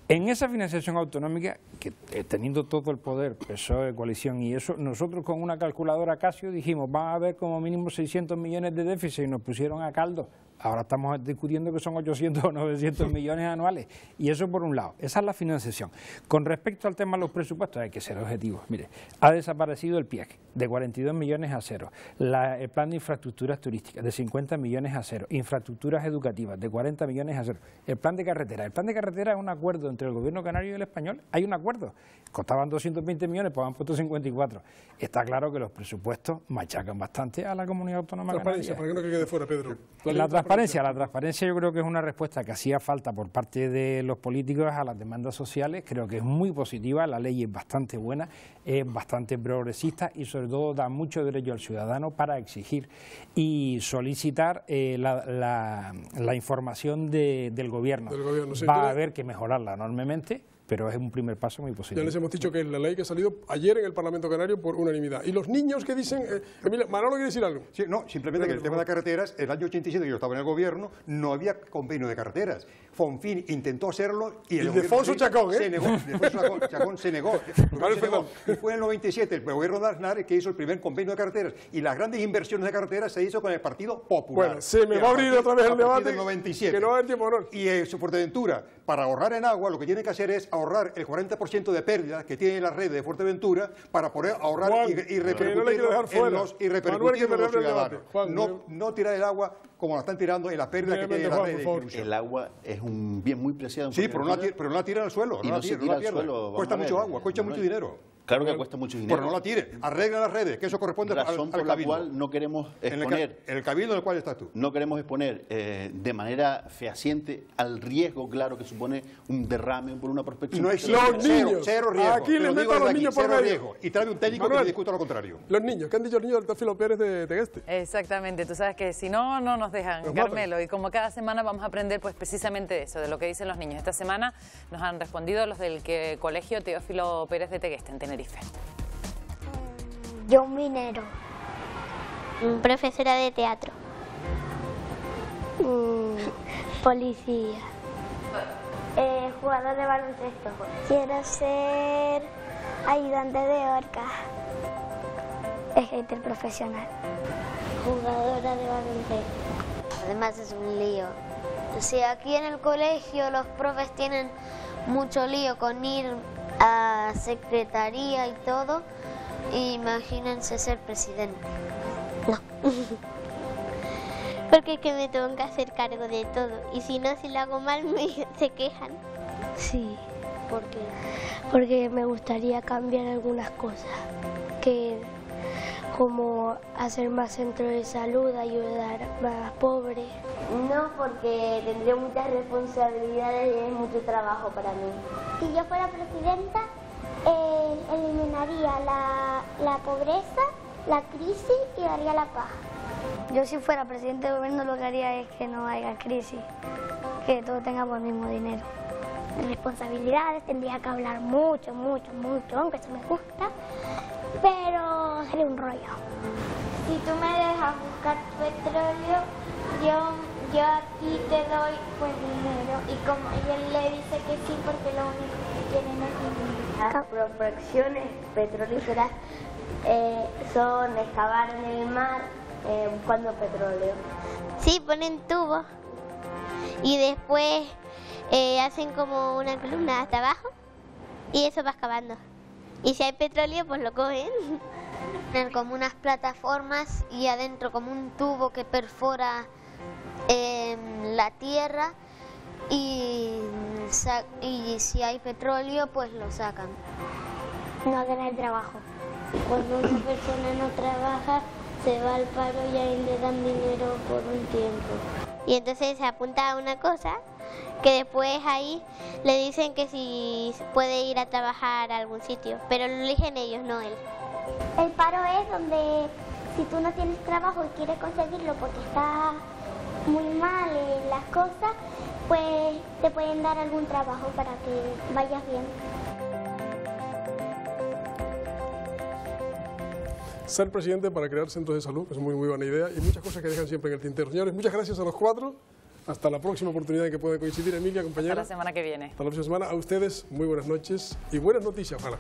En esa financiación autonómica, que teniendo todo el poder, PSOE, coalición y eso, nosotros con una calculadora Casio dijimos, van a haber como mínimo 600 millones de déficit y nos pusieron a caldo. Ahora estamos discutiendo que son 800 o 900 millones anuales. Y eso por un lado. Esa es la financiación. Con respecto al tema de los presupuestos, hay que ser objetivos. Mire, ha desaparecido el PIEC de 42 millones a cero. El plan de infraestructuras turísticas de 50 millones a cero. Infraestructuras educativas de 40 millones a cero. El plan de carretera. El plan de carretera es un acuerdo entre el gobierno canario y el español. Hay un acuerdo. Costaban 220 millones, pues han puesto 54. Está claro que los presupuestos machacan bastante a la comunidad autónoma canaria. Para que no quede fuera, Pedro. La transparencia yo creo que es una respuesta que hacía falta por parte de los políticos a las demandas sociales. Creo que es muy positiva, la ley es bastante buena, es bastante progresista y sobre todo da mucho derecho al ciudadano para exigir y solicitar la información del gobierno. Sí, va a haber que mejorarla enormemente, pero es un primer paso muy positivo. Ya les hemos dicho que es la ley que ha salido ayer en el Parlamento Canario por unanimidad. ¿Y los niños que dicen? Emilia, Manolo quiere decir algo. Sí, no, simplemente que el tema de carreteras, el año 87 que yo estaba en el gobierno, no había convenio de carreteras. Fonfin intentó hacerlo y el Ildefonso Chacón, se negó. Ildefonso Chacón se negó. Y fue en el 97 el gobierno de Aznar el que hizo el primer convenio de carreteras. Y las grandes inversiones de carreteras se hizo con el Partido Popular. Bueno, se me va a abrir otra vez el debate. Del 97. Que no va a haber tiempo, Manolo. Y en Fuerteventura, para ahorrar en agua, lo que tiene que hacer es ahorrar el 40% de pérdidas que tiene la red de Fuerteventura para poder ahorrar y repercutirlo en los ciudadanos. No tirar el agua como la están tirando en la pérdida que tiene la red de distribución. El agua es un bien muy preciado. Sí, pero no la tiran al suelo. Y no se tira al suelo. Cuesta mucho agua, cuesta mucho dinero. Claro que cuesta mucho dinero. Pero no la tiren, arreglen las redes, que eso corresponde al Razón por la cual no queremos exponer. En el cabildo en el cual estás tú. No queremos exponer de manera fehaciente al riesgo, claro, que supone un derrame por una prospección. No existe. Cero riesgo. Aquí le meto a los niños por medio. Riesgo. Y trae un técnico que discuta lo contrario. Los niños, ¿qué han dicho los niños del Teófilo Pérez de Tegueste? Exactamente, tú sabes que si no, no nos dejan, Carmelo. Y como cada semana vamos a aprender pues precisamente de eso, de lo que dicen los niños. Esta semana nos han respondido los del Colegio Teófilo Pérez de Tegueste, en Tenerife. Yo un minero. Profesora de teatro. Policía. Jugador de baloncesto. Quiero ser ayudante de orca. Skater profesional. Jugadora de baloncesto. Además es un lío. O sea, aquí en el colegio los profes tienen mucho lío con ir a secretaría y todo, Imagínense ser presidente. No. Porque es que me tengo que hacer cargo de todo. Y si no, si lo hago mal, se quejan. Sí. ¿Por qué? Porque me gustaría cambiar algunas cosas. Como hacer más centros de salud, ayudar a más pobres. No, porque tendría muchas responsabilidades y es mucho trabajo para mí. Si yo fuera presidenta, eliminaría la pobreza, la crisis y daría la paz. Yo si fuera presidente de gobierno lo que haría es que no haya crisis, que todos tengamos el mismo dinero. Responsabilidades, tendría que hablar mucho, aunque eso me gusta, pero sería un rollo. Si tú me dejas buscar petróleo, yo aquí te doy pues dinero, y como él le dice que sí porque lo único que quieren es dinero. Las prospecciones petrolíferas son excavar en el mar buscando petróleo. Sí, ponen tubos y después hacen como una columna hasta abajo y eso va excavando. Y si hay petróleo, pues lo cogen. Tienen como unas plataformas y adentro como un tubo que perfora la tierra y si hay petróleo, pues lo sacan. No tener trabajo. Cuando una persona no trabaja, se va al paro y ahí le dan dinero por un tiempo. Y entonces se apunta a una cosa que después ahí le dicen que si puede ir a trabajar a algún sitio, pero lo eligen ellos, no él. El paro es donde si tú no tienes trabajo y quieres conseguirlo porque está muy mal en las cosas, pues te pueden dar algún trabajo para que vayas bien. Ser presidente para crear centros de salud, que es muy buena idea, y muchas cosas que dejan siempre en el tintero. Señores, muchas gracias a los cuatro. Hasta la próxima oportunidad en que pueda coincidir. Emilia, compañera. Hasta la semana que viene. Hasta la próxima semana. A ustedes, muy buenas noches y buenas noticias, ojalá.